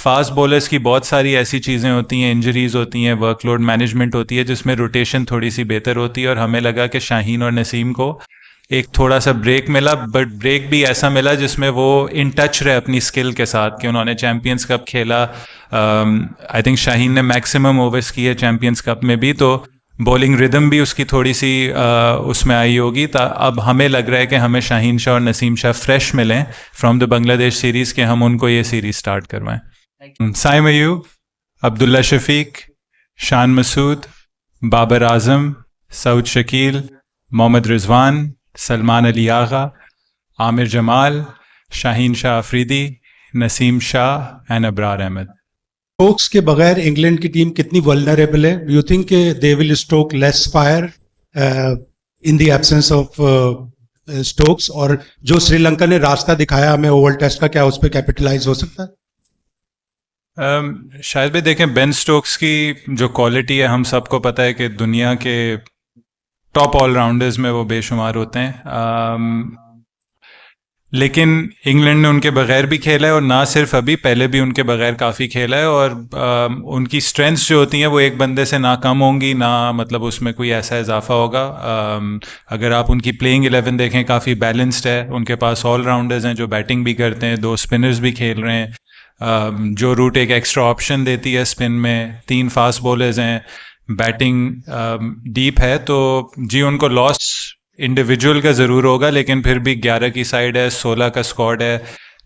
Fast bowlers की बहुत सारी ऐसी चीज़ें होती हैं, इंजरीज होती हैं, वर्कलोड मैनेजमेंट होती है, जिसमें रोटेशन थोड़ी सी बेहतर होती है। और हमें लगा कि शाहीन और नसीम को एक थोड़ा सा ब्रेक मिला, बट ब्रेक भी ऐसा मिला जिसमें वो इन टच रहे अपनी स्किल के साथ, कि उन्होंने चैम्पियंस कप खेला। आई थिंक शाहीन ने मैक्सिमम ओवर्स किए चैम्पियंस कप में भी, तो बॉलिंग रिदम भी उसकी थोड़ी सी उसमें आई होगी। अब हमें लग रहा है कि हमें शाहीन शाह और नसीम शाह फ्रेश मिलें फ्रॉम द बांग्लादेश सीरीज़, के हम उनको ये सीरीज़ स्टार्ट करवाएं। साइम अयूब, अब्दुल्ला शफीक, शान मसूद, बाबर आजम, सऊद शकील, मोहम्मद रिजवान, सलमान अली आगा, आमिर जमाल, शाहीन शाह अफरीदी, नसीम शाह एंड अब्रार अहमद। स्टोक्स के बगैर इंग्लैंड की टीम कितनी वल्नरेबल है? You think they will stroke less fire in the absence of Stokes? और जो श्रीलंका ने रास्ता दिखाया हमें ओवल टेस्ट का, क्या उस पर कैपिटलाइज हो सकता है? शायद भी देखें, बेन स्टोक्स की जो क्वालिटी है हम सबको पता है कि दुनिया के टॉप ऑलराउंडर्स में वो बेशुमार होते हैं। लेकिन इंग्लैंड ने उनके बगैर भी खेला है, और ना सिर्फ अभी, पहले भी उनके बगैर काफ़ी खेला है। और उनकी स्ट्रेंथ्स जो होती हैं वो एक बंदे से ना कम होंगी, ना मतलब उसमें कोई ऐसा इजाफा होगा। अगर आप उनकी प्लेइंग 11 देखें, काफ़ी बैलेंस्ड है। उनके पास ऑलराउंडर्स हैं जो बैटिंग भी करते हैं, 2 स्पिनर्स भी खेल रहे हैं। जो रूट एक एक्स्ट्रा ऑप्शन देती है स्पिन में, 3 फास्ट बॉलर्स हैं, बैटिंग डीप है। तो जी, उनको लॉस इंडिविजुअल का ज़रूर होगा, लेकिन फिर भी 11 की साइड है, 16 का स्क्वाड है,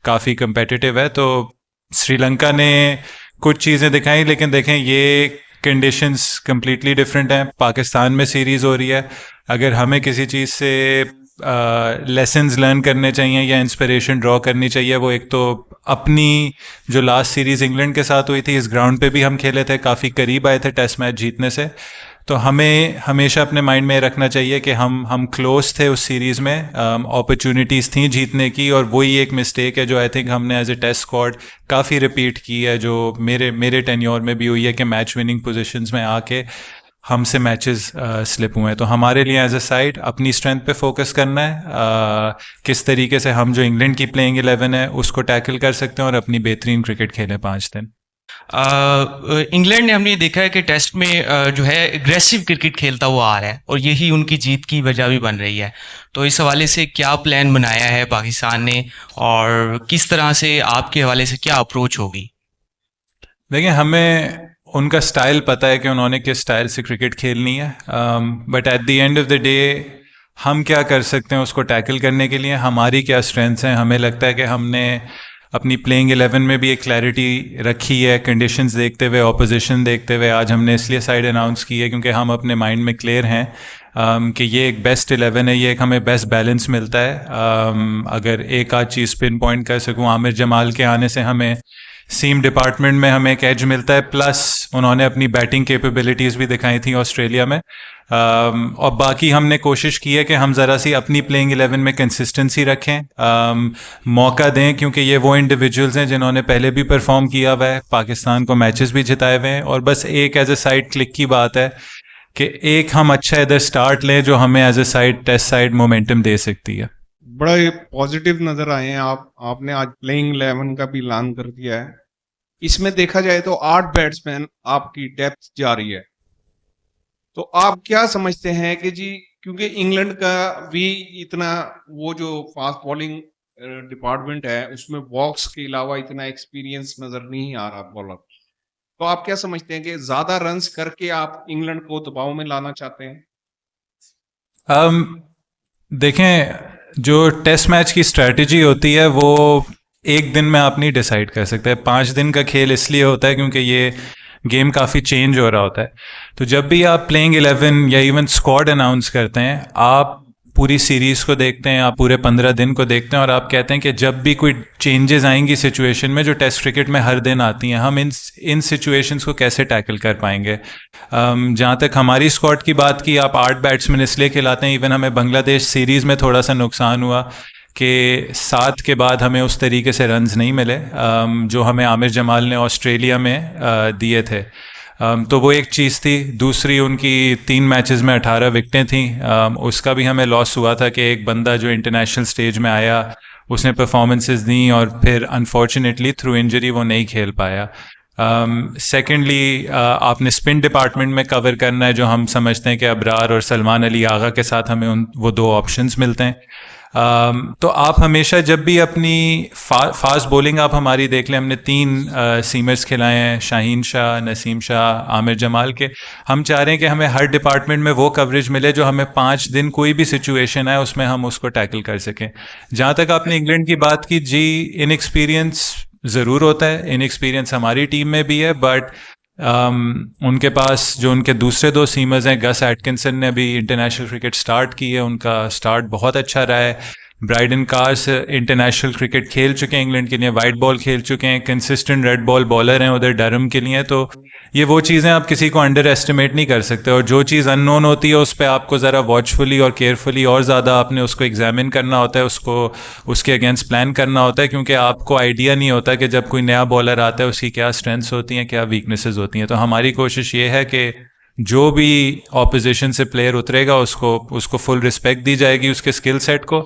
काफ़ी कंपेटिटिव है। तो श्रीलंका ने कुछ चीज़ें दिखाई, लेकिन देखें ये कंडीशंस कंप्लीटली डिफरेंट हैं। पाकिस्तान में सीरीज़ हो रही है, अगर हमें किसी चीज़ से लेसन्स लर्न करने चाहिए या इंस्पिरेशन ड्रॉ करनी चाहिए, वो एक तो अपनी जो लास्ट सीरीज़ इंग्लैंड के साथ हुई थी, इस ग्राउंड पे भी हम खेले थे, काफ़ी करीब आए थे टेस्ट मैच जीतने से। तो हमें हमेशा अपने माइंड में रखना चाहिए कि हम क्लोज थे उस सीरीज़ में, अपॉर्चुनिटीज़ थी जीतने की, और वही एक मिस्टेक है जो आई थिंक हमने एज ए टेस्ट स्क्वाड काफ़ी रिपीट की है, जो मेरे टेन्योर में भी हुई है, कि मैच विनिंग पोजीशंस में आके हमसे मैचेस स्लिप हुए हैं। तो हमारे लिए एज ए साइड अपनी स्ट्रेंथ पे फोकस करना है, किस तरीके से हम जो इंग्लैंड की प्लेइंग 11 है उसको टैकल कर सकते हैं और अपनी बेहतरीन क्रिकेट खेलें 5 दिन। इंग्लैंड ने हमने देखा है कि टेस्ट में जो है एग्रेसिव क्रिकेट खेलता हुआ आ रहा है, और यही उनकी जीत की वजह भी बन रही है। तो इस हवाले से क्या प्लान बनाया है पाकिस्तान ने, और किस तरह से आपके हवाले से क्या अप्रोच होगी? देखिए, हमें उनका स्टाइल पता है कि उन्होंने किस स्टाइल से क्रिकेट खेलनी है, but at the end of the day हम क्या कर सकते हैं उसको टैकल करने के लिए, हमारी क्या स्ट्रेंथ्स हैं। हमें लगता है कि हमने अपनी प्लेइंग 11 में भी एक क्लैरिटी रखी है, कंडीशंस देखते हुए, ऑपोजिशन देखते हुए। आज हमने इसलिए साइड अनाउंस की है क्योंकि हम अपने माइंड में क्लियर हैं कि ये एक बेस्ट 11 है, ये एक हमें बेस्ट बैलेंस मिलता है। अगर एक आध चीज़ पिन पॉइंट कर सकूँ, आमिर जमाल के आने से हमें सीम डिपार्टमेंट में हमें एक एज मिलता है, प्लस उन्होंने अपनी बैटिंग कैपेबिलिटीज़ भी दिखाई थी ऑस्ट्रेलिया में। और बाकी हमने कोशिश की है कि हम ज़रा सी अपनी प्लेइंग 11 में कंसिस्टेंसी रखें, मौका दें, क्योंकि ये वो इंडिविजुअल्स हैं जिन्होंने पहले भी परफॉर्म किया हुआ है, पाकिस्तान को मैचेस भी जिताए हुए हैं। और बस एक एज ए साइड क्लिक की बात है कि एक हम अच्छा इधर स्टार्ट लें जो हमें as a side test side momentum दे सकती है। बड़ा पॉजिटिव नजर आए हैं आपने आज प्लेइंग 11 का भी ऐलान कर दिया है। इसमें देखा जाए तो 8 बैट्समैन आपकी डेप्थ जा रही है, तो आप क्या समझते हैं कि जी, क्योंकि इंग्लैंड का भी इतना वो जो फास्ट बॉलिंग डिपार्टमेंट है उसमें बॉक्स के अलावा इतना एक्सपीरियंस नजर नहीं आ रहा बॉलर, तो आप क्या समझते हैं कि ज्यादा रन्स करके आप इंग्लैंड को दबाव में लाना चाहते हैं? देखें, जो टेस्ट मैच की स्ट्रेटजी होती है वो एक दिन में आप नहीं डिसाइड कर सकते। 5 दिन का खेल इसलिए होता है क्योंकि ये गेम काफ़ी चेंज हो रहा होता है। तो जब भी आप प्लेइंग 11 या इवन स्क्वाड अनाउंस करते हैं, आप पूरी सीरीज़ को देखते हैं, आप पूरे 15 दिन को देखते हैं, और आप कहते हैं कि जब भी कोई चेंजेस आएंगी सिचुएशन में, जो टेस्ट क्रिकेट में हर दिन आती हैं, हम इन सिचुएशंस को कैसे टैकल कर पाएंगे। जहाँ तक हमारी स्क्वाड की बात की, आप 8 बैट्समैन इसलिए खिलाते हैं। इवन हमें बांग्लादेश सीरीज़ में थोड़ा सा नुकसान हुआ कि 7 के बाद हमें उस तरीके से रन्स नहीं मिले जो हमें आमिर जमाल ने ऑस्ट्रेलिया में दिए थे। तो वो एक चीज़ थी। दूसरी, उनकी 3 मैचेस में 18 विकेटें थी, उसका भी हमें लॉस हुआ था कि एक बंदा जो इंटरनेशनल स्टेज में आया उसने परफॉर्मेंसेस दी और फिर अनफॉर्चुनेटली थ्रू इंजरी वो नहीं खेल पाया। सेकेंडली आपने स्पिन डिपार्टमेंट में कवर करना है, जो हम समझते हैं कि अबरार और सलमान अली आगा के साथ हमें वो दो ऑप्शंस मिलते हैं। तो आप हमेशा जब भी अपनी फास्ट बॉलिंग आप हमारी देख लें, हमने 3 सीमर्स खिलाए हैं, शाहीन शाह, नसीम शाह, आमिर जमाल के। हम चाह रहे हैं कि हमें हर डिपार्टमेंट में वो कवरेज मिले जो हमें 5 दिन कोई भी सिचुएशन है उसमें हम उसको टैकल कर सकें। जहाँ तक आपने इंग्लैंड की बात की, जी इनएक्सपीरियंस ज़रूर होता है, इनएक्सपीरियंस हमारी टीम में भी है, बट उनके पास जो उनके दूसरे 2 सीमर्स हैं, गस एटकिंसन ने अभी इंटरनेशनल क्रिकेट स्टार्ट की है, उनका स्टार्ट बहुत अच्छा रहा है। ब्राइडन कार्स इंटरनेशनल क्रिकेट खेल चुके हैं इंग्लैंड के लिए, वाइट बॉल खेल चुके हैं, कंसिस्टेंट रेड बॉल बॉलर हैं उधर डरहम के लिए। तो ये वो चीज़ें आप किसी को अंडर एस्टिमेट नहीं कर सकते, और जो चीज़ अननोन होती है उस पर आपको ज़रा वॉचफुली और केयरफुली और ज़्यादा आपने उसको एग्जामिन करना होता है, उसको उसके अगेंस्ट प्लान करना होता है, क्योंकि आपको आइडिया नहीं होता कि जब कोई नया बॉलर आता है उसकी क्या स्ट्रेंथ्स होती हैं, क्या वीकनेसेस होती हैं। तो हमारी कोशिश ये है कि जो भी ऑपोजिशन से प्लेयर उतरेगा उसको फुल रिस्पेक्ट दी जाएगी, उसके स्किल सेट को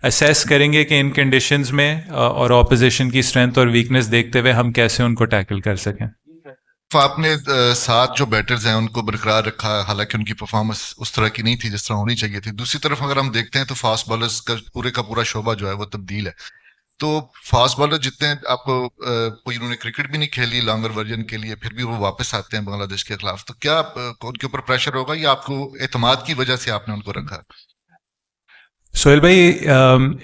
असेस करेंगे कि इन कंडीशंस में और ऑपोजिशन की स्ट्रेंथ और वीकनेस देखते हुए हम कैसे उनको टैकल कर सकें। आपने 7 जो बैटर्स हैं उनको बरकरार रखा, हालांकि उनकी परफॉर्मेंस उस तरह की नहीं थी जिस तरह होनी चाहिए थी। दूसरी तरफ अगर हम देखते हैं तो फास्ट बॉलर्स का पूरा शोबा जो है वो तब्दील है। तो फास्ट बॉलर जितने आपको कोई उन्होंने क्रिकेट भी नहीं खेली लॉन्गर वर्जन के लिए, फिर भी वो वापस आते हैं बांग्लादेश के खिलाफ, तो क्या उनके ऊपर प्रेशर होगा या आपको एतमाद की वजह से आपने उनको रखा? सोहेल भाई,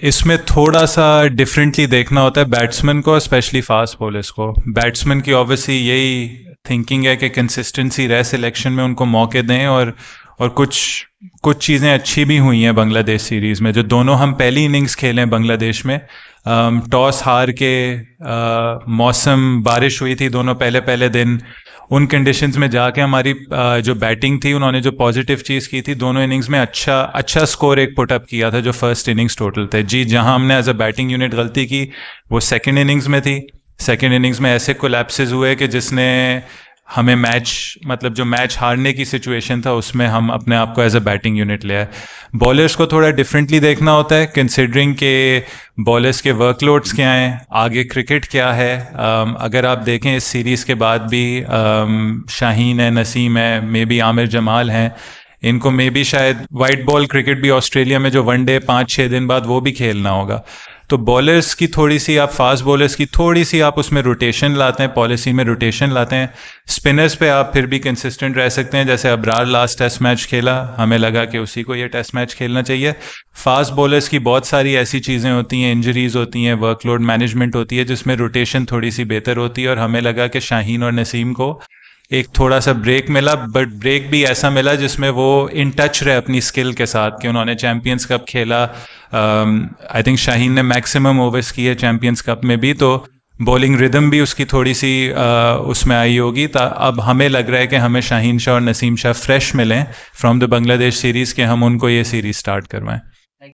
इसमें थोड़ा सा डिफरेंटली देखना होता है बैट्समैन को, स्पेशली फास्ट बॉलर्स को। बैट्समैन की ऑब्वियसली यही थिंकिंग है कि कंसिस्टेंसी रहे सिलेक्शन में, उनको मौके दें, और कुछ चीज़ें अच्छी भी हुई हैं बांग्लादेश सीरीज़ में। जो दोनों हम पहली इनिंग्स खेले हैं बांग्लादेश में, टॉस हार के, मौसम बारिश हुई थी दोनों पहले दिन, उन कंडीशंस में जाके हमारी जो बैटिंग थी उन्होंने जो पॉजिटिव चीज़ की थी, दोनों इनिंग्स में अच्छा स्कोर एक पुटअप किया था जो फर्स्ट इनिंग्स टोटल थे। जी, जहां हमने एज अ बैटिंग यूनिट गलती की वो सेकंड इनिंग्स में थी। सेकंड इनिंग्स में ऐसे कोलैप्सेस हुए कि जिसने हमें जो मैच हारने की सिचुएशन था उसमें हम अपने आप को एज अ बैटिंग यूनिट ले आए। बॉलर्स को थोड़ा डिफरेंटली देखना होता है, कंसिडरिंग के बॉलर्स के वर्कलोड्स क्या हैं, आगे क्रिकेट क्या है। अगर आप देखें इस सीरीज़ के बाद भी शाहीन है, नसीम है, मे बी आमिर जमाल हैं, इनको मे बी शायद वाइट बॉल क्रिकेट भी ऑस्ट्रेलिया में जो वनडे 5-6 दिन बाद वो भी खेलना होगा। तो बॉलर्स की थोड़ी सी आप फास्ट बॉलर्स की थोड़ी सी आप उसमें रोटेशन लाते हैं, पॉलिसी में रोटेशन लाते हैं। स्पिनर्स पे आप फिर भी कंसिस्टेंट रह सकते हैं, जैसे अबरार लास्ट टेस्ट मैच खेला, हमें लगा कि उसी को ये टेस्ट मैच खेलना चाहिए। फास्ट बॉलर्स की बहुत सारी ऐसी चीज़ें होती हैं, इंजरीज होती हैं, वर्कलोड मैनेजमेंट होती है, जिसमें रोटेशन थोड़ी सी बेहतर होती है, और हमें लगा कि शाहीन और नसीम को एक थोड़ा सा ब्रेक मिला, बट ब्रेक भी ऐसा मिला जिसमें वो इन टच रहे अपनी स्किल के साथ, कि उन्होंने चैम्पियंस कप खेला। आई थिंक शाहीन ने मैक्सिमम ओवर्स किए चैम्पियंस कप में भी, तो बॉलिंग रिदम भी उसकी थोड़ी सी उसमें आई होगी। अब हमें लग रहा है कि हमें शाहीन शाह और नसीम शाह फ्रेश मिलें फ्रॉम द बांग्लादेश सीरीज़, के हम उनको ये सीरीज़ स्टार्ट करवाएं।